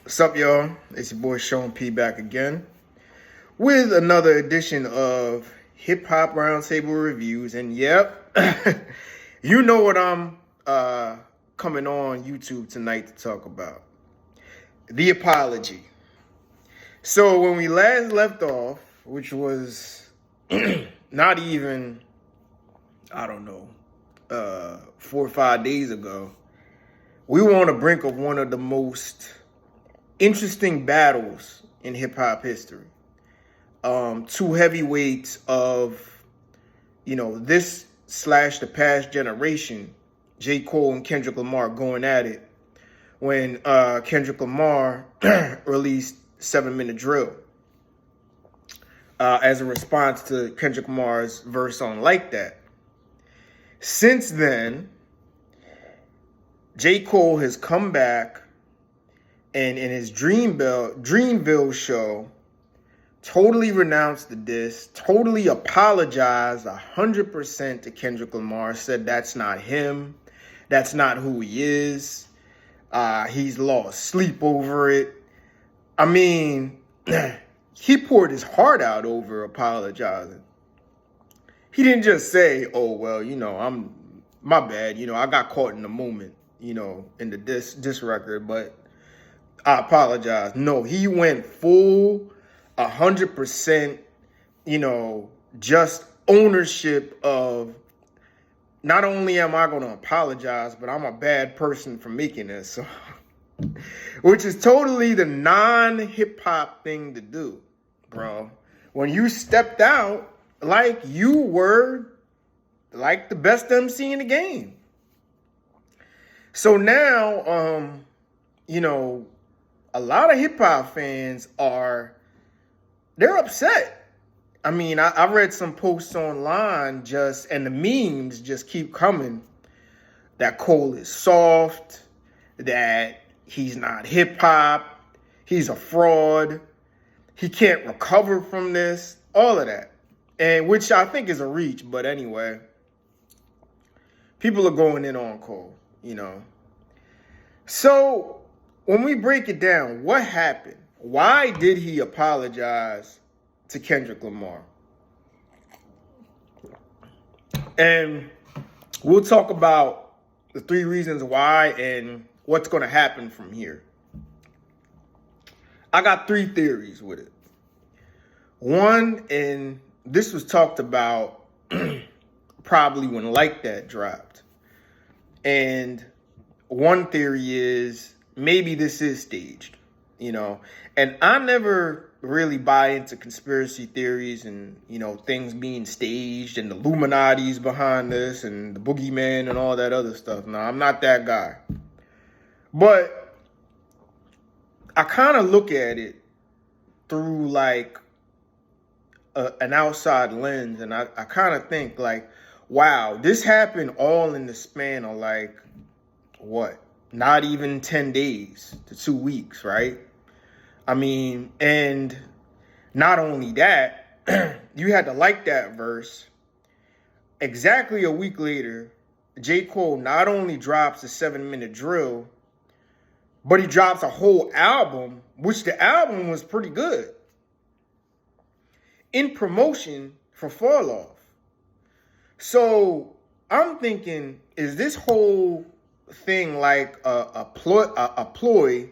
What's up, y'all? It's your boy Sean P back again with another edition of Hip Hop Roundtable Reviews. And yep, you know what I'm coming on YouTube tonight to talk about. The apology. So when we last left off, which was not even, I don't know, 4 or 5 days ago, we were on the brink of one of the most interesting battles in hip hop history. Two heavyweights of, this slash the past generation, J. Cole and Kendrick Lamar going at it when Kendrick Lamar released 7 Minute Drill as a response to Kendrick Lamar's verse on Like That. Since then, J. Cole has come back and in his Dreamville show, totally renounced the diss, totally apologized 100% to Kendrick Lamar, said that's not him, that's not who he is. He's lost sleep over it. I mean, he poured his heart out over apologizing. He didn't just say, oh, well, my bad, I got caught in the moment, in the diss record, but I apologize. No, he went full 100%, just ownership of not only am I going to apologize, but I'm a bad person for making this. So, which is totally the non-hip hop thing to do, bro. When you stepped out like you were like the best MC in the game. So now, a lot of hip hop fans they're upset. I mean, I read some posts online and the memes just keep coming that Cole is soft, that he's not hip hop, he's a fraud, he can't recover from this, all of that. And which I think is a reach, but anyway, people are going in on Cole, So when we break it down, what happened? Why did he apologize to Kendrick Lamar? And we'll talk about the 3 reasons why and what's going to happen from here. I got 3 theories with it. One, and this was talked about probably when Like That dropped. And one theory is maybe this is staged, and I never really buy into conspiracy theories and, things being staged and the Illuminati's behind this and the boogeyman and all that other stuff. No, I'm not that guy. But I kind of look at it through like an outside lens, and I kind of think like, wow, this happened all in the span of like, what? Not even 10 days to 2 weeks, right? I mean, and not only that, you had to Like That verse. Exactly a week later, J. Cole not only drops a 7 Minute Drill, but he drops a whole album, which the album was pretty good, in promotion for Fall Off. So I'm thinking, is this whole thing like a ploy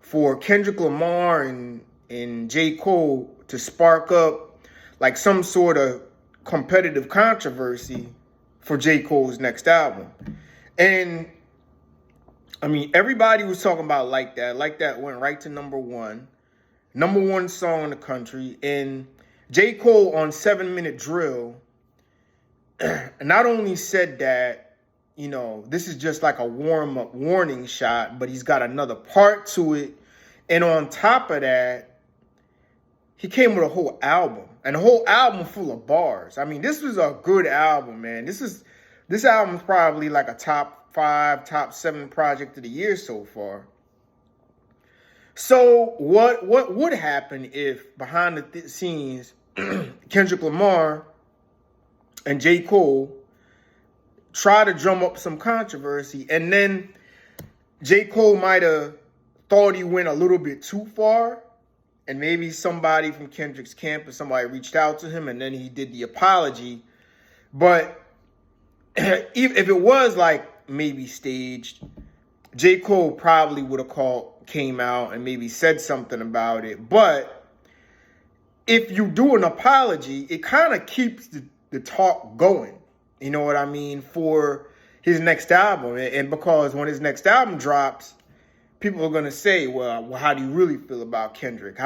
for Kendrick Lamar and J. Cole to spark up like some sort of competitive controversy for J. Cole's next album? And I mean, everybody was talking about Like That. Like That went right to number one song in the country. And J. Cole on 7 Minute Drill not only said that, this is just like a warm-up warning shot, but he's got another part to it. And on top of that, he came with a whole album, and a whole album full of bars. I mean, this was a good album, man. This album's probably like a top 5, top 7 project of the year so far. So what would happen if behind the scenes, Kendrick Lamar and J. Cole try to drum up some controversy, and then J. Cole might have thought he went a little bit too far, and maybe somebody from Kendrick's camp or somebody reached out to him and then he did the apology. But if it was like maybe staged, J. Cole probably would have came out and maybe said something about it. But if you do an apology, it kind of keeps the talk going. You know what I mean? For his next album. And because when his next album drops, people are going to say, well, how do you really feel about Kendrick?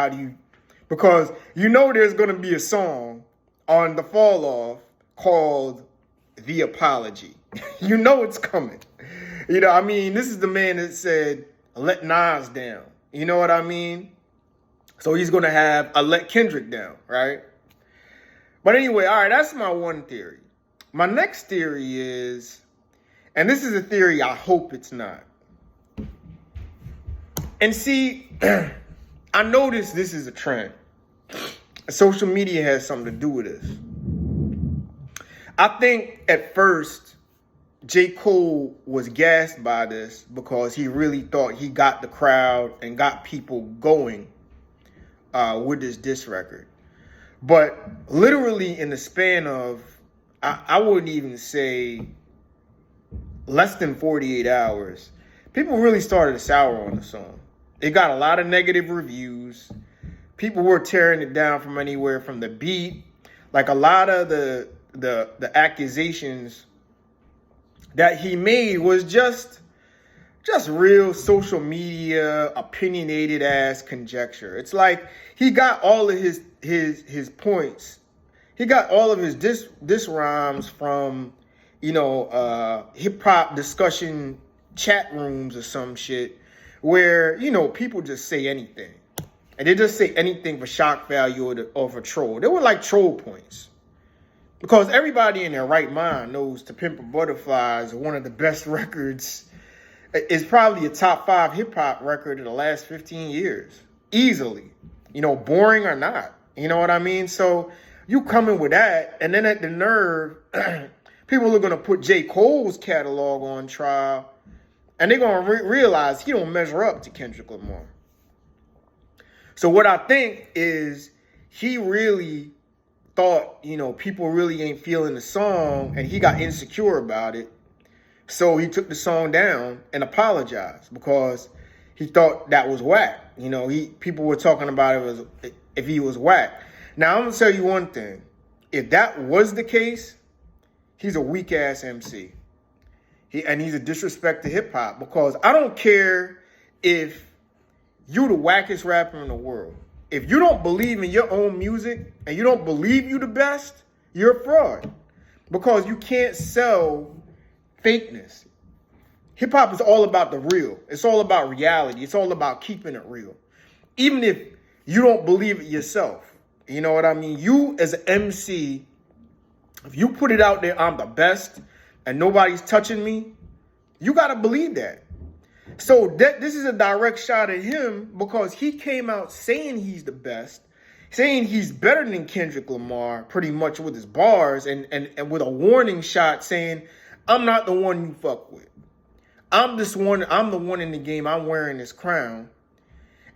Because you know there's going to be a song on the Fall Off called The Apology. You know it's coming. You know, I mean, this is the man that said, let Nas down. You know what I mean? So he's going to have a let Kendrick down, right? But anyway, all right, that's my one theory. My next theory is, and this is a theory I hope it's not. And see, I noticed this is a trend. Social media has something to do with this. I think at first, J. Cole was gassed by this because he really thought he got the crowd and got people going with this diss record. But literally in the span of, I wouldn't even say less than 48 hours, people really started to sour on the song. It got a lot of negative reviews. People were tearing it down from anywhere from the beat. Like a lot of the accusations that he made was just real social media opinionated ass conjecture. It's like he got all of his points. He got all of his diss rhymes from, hip hop discussion chat rooms or some shit where, people just say anything. And they just say anything for shock value or for troll. They were like troll points. Because everybody in their right mind knows To Pimp a Butterfly is one of the best records. It's probably a top 5 hip hop record in the last 15 years. Easily. Boring or not. You know what I mean? So you come in with that, and then at the nerve, people are going to put J. Cole's catalog on trial, and they're going to realize he don't measure up to Kendrick Lamar. So what I think is he really thought, people really ain't feeling the song, and he got insecure about it. So he took the song down and apologized because he thought that was whack. People were talking about it as if he was whack. Now, I'm going to tell you one thing. If that was the case, he's a weak-ass MC. He's a disrespect to hip-hop because I don't care if you the wackest rapper in the world. If you don't believe in your own music and you don't believe you the best, you're a fraud because you can't sell fakeness. Hip-hop is all about the real. It's all about reality. It's all about keeping it real. Even if you don't believe it yourself. You know what I mean? You as an MC, if you put it out there, I'm the best and nobody's touching me, you got to believe that. So this is a direct shot at him because he came out saying he's the best, saying he's better than Kendrick Lamar pretty much with his bars and with a warning shot saying, I'm not the one you fuck with. I'm the one in the game. I'm wearing this crown.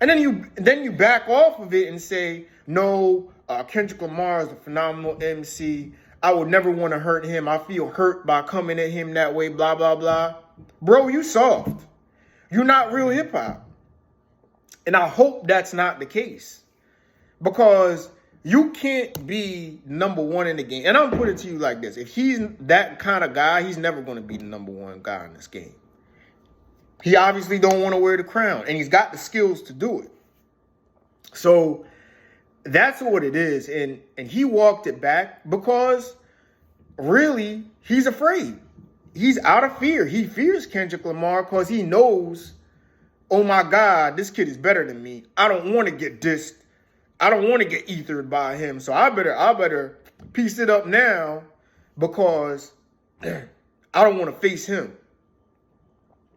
And then you back off of it and say, no, Kendrick Lamar is a phenomenal MC. I would never want to hurt him. I feel hurt by coming at him that way, blah, blah, blah. Bro, you soft. You're not real hip hop. And I hope that's not the case. Because you can't be number one in the game. And I'm going to put it to you like this. If he's that kind of guy, he's never going to be the number one guy in this game. He obviously don't want to wear the crown. And he's got the skills to do it. So that's what it is. And he walked it back because really he's afraid. He's out of fear. He fears Kendrick Lamar because he knows, oh my God, this kid is better than me. I don't want to get dissed. I don't want to get ethered by him. So I better piece it up now because I don't want to face him.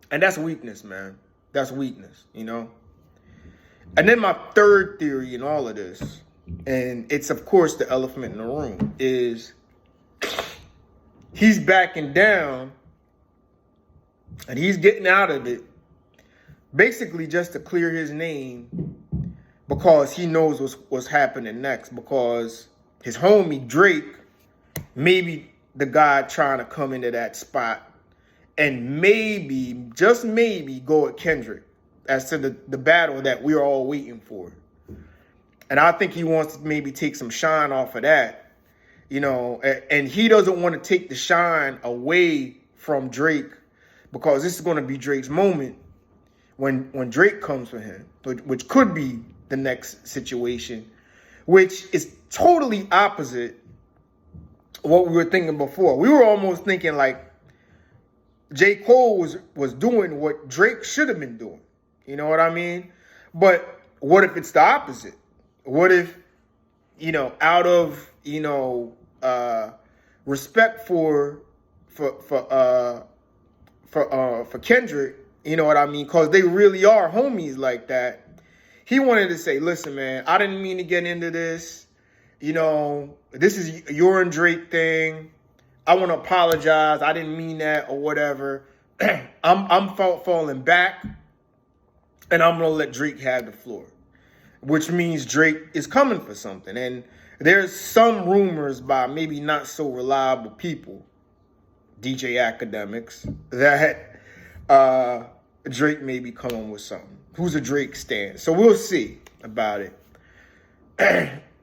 And that's weakness, man. That's weakness, And then my third theory in all of this, and it's of course the elephant in the room, is he's backing down and he's getting out of it basically just to clear his name because he knows what's happening next, because his homie Drake may be the guy trying to come into that spot and maybe, just maybe, go at Kendrick as to the battle that we're all waiting for. And I think he wants to maybe take some shine off of that, you know, and he doesn't want to take the shine away from Drake, because this is going to be Drake's moment when Drake comes for him, which could be the next situation, which is totally opposite what we were thinking before. We were almost thinking like J. Cole was doing what Drake should have been doing. You know what I mean? But what if it's the opposite? What if, you know, out of, you know, respect for Kendrick, you know what I mean? Because they really are homies like that. He wanted to say, listen, man, I didn't mean to get into this. You know, this is your and Drake thing. I want to apologize. I didn't mean that or whatever. I'm falling back, and I'm going to let Drake have the floor, which means Drake is coming for something. And there's some rumors by maybe not so reliable people, DJ academics, that Drake may be coming with something. Who's a Drake stan? So we'll see about it.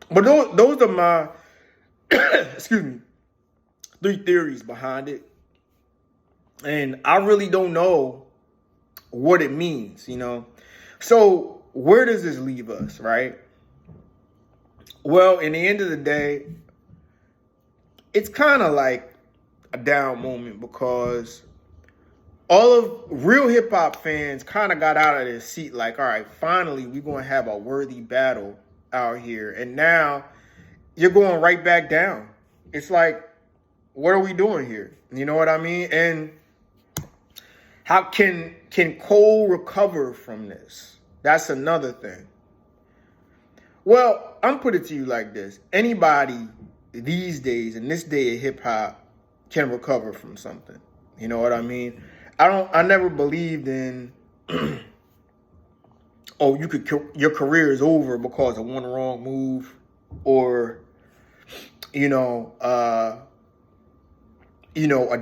But those are my, excuse me, 3 theories behind it. And I really don't know what it means, you know. So where does this leave us, right? Well, in the end of the day, it's kind of like a down moment, because all of real hip hop fans kind of got out of their seat like, all right, finally, we're going to have a worthy battle out here. And now you're going right back down. It's like, what are we doing here? You know what I mean? And how can Cole recover from this? That's another thing. Well, I'm put it to you like this. Anybody these days, in this day of hip hop, can recover from something. You know what I mean? I never believed in, oh, your career is over because of one wrong move, or, you know, a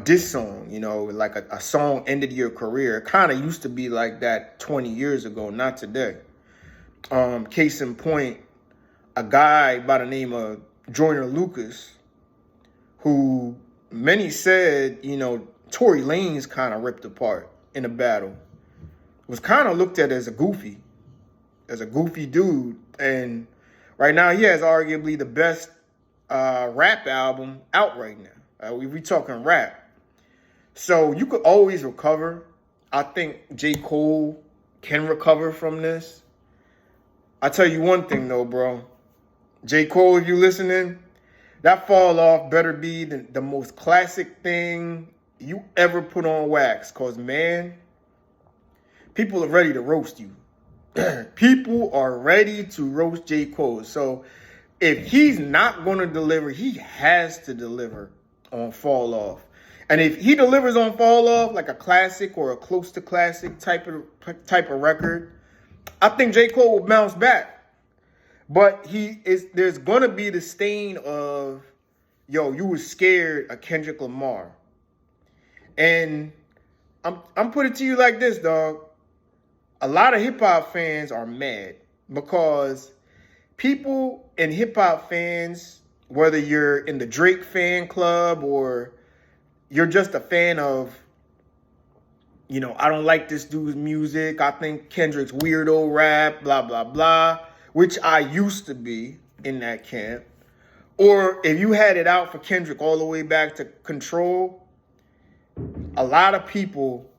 diss song, you know, like a song ended your career. It kind of used to be like that 20 years ago, not today. Case in point, a guy by the name of Joyner Lucas, who many said, you know, Tory Lanez kind of ripped apart in a battle, was kind of looked at as a goofy dude. And right now he has arguably the best rap album out right now. We talking rap. So you could always recover. I think J. Cole can recover from this. I tell you one thing though, bro. J. Cole, if you listening, that fall off better be the most classic thing you ever put on wax. Cause man, people are ready to roast you. People are ready to roast J. Cole. So if he's not going to deliver, he has to deliver on Fall Off. And if he delivers on Fall Off, like a classic or a close to classic type of record, I think J. Cole will bounce back. But there's going to be the stain of, yo, you were scared of Kendrick Lamar. And I'm putting it to you like this, dog. A lot of hip-hop fans are mad because people and hip-hop fans, whether you're in the Drake fan club or you're just a fan of, you know, I don't like this dude's music, I think Kendrick's weirdo rap, blah, blah, blah, which I used to be in that camp. Or if you had it out for Kendrick all the way back to Control, a lot of people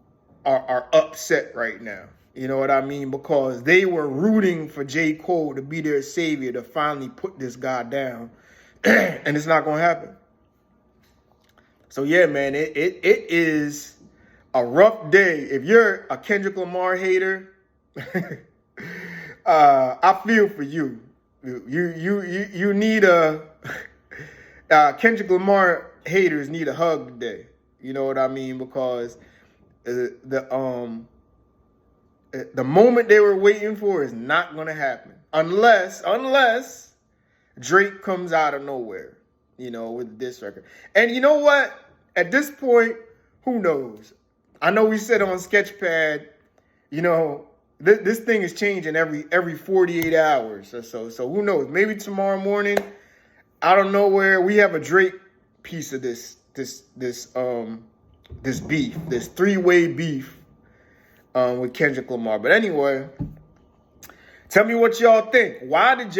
are upset right now. You know what I mean? Because they were rooting for J. Cole to be their savior, to finally put this guy down. And it's not going to happen. So, yeah, man, it is a rough day. If you're a Kendrick Lamar hater, I feel for you. You need Kendrick Lamar haters need a hug today. You know what I mean? Because The moment they were waiting for is not going to happen unless Drake comes out of nowhere, with this record. And you know what? At this point, who knows? I know we said on Sketchpad, this thing is changing every 48 hours or so. So who knows? Maybe tomorrow morning, out of nowhere, we have a Drake piece of this beef, this three-way beef with Kendrick Lamar. But anyway, tell me what y'all think. Why did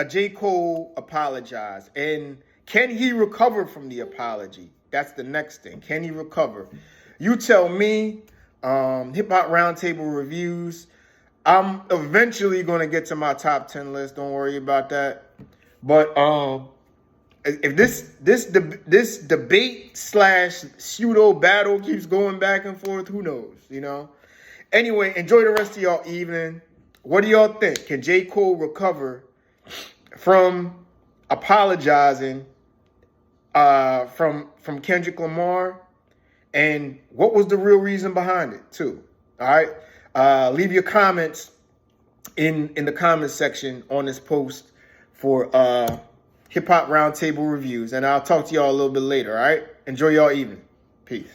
J. Cole apologize? And can he recover from the apology? That's the next thing. Can he recover? You tell me. Hip Hop Roundtable Reviews. I'm eventually going to get to my top 10 list. Don't worry about that. But if this debate / pseudo battle keeps going back and forth, who knows? Anyway, enjoy the rest of y'all evening. What do y'all think? Can J. Cole recover from apologizing from Kendrick Lamar? And what was the real reason behind it, too? All right? Leave your comments in the comments section on this post for Hip Hop Roundtable Reviews. And I'll talk to y'all a little bit later, all right? Enjoy y'all evening. Peace.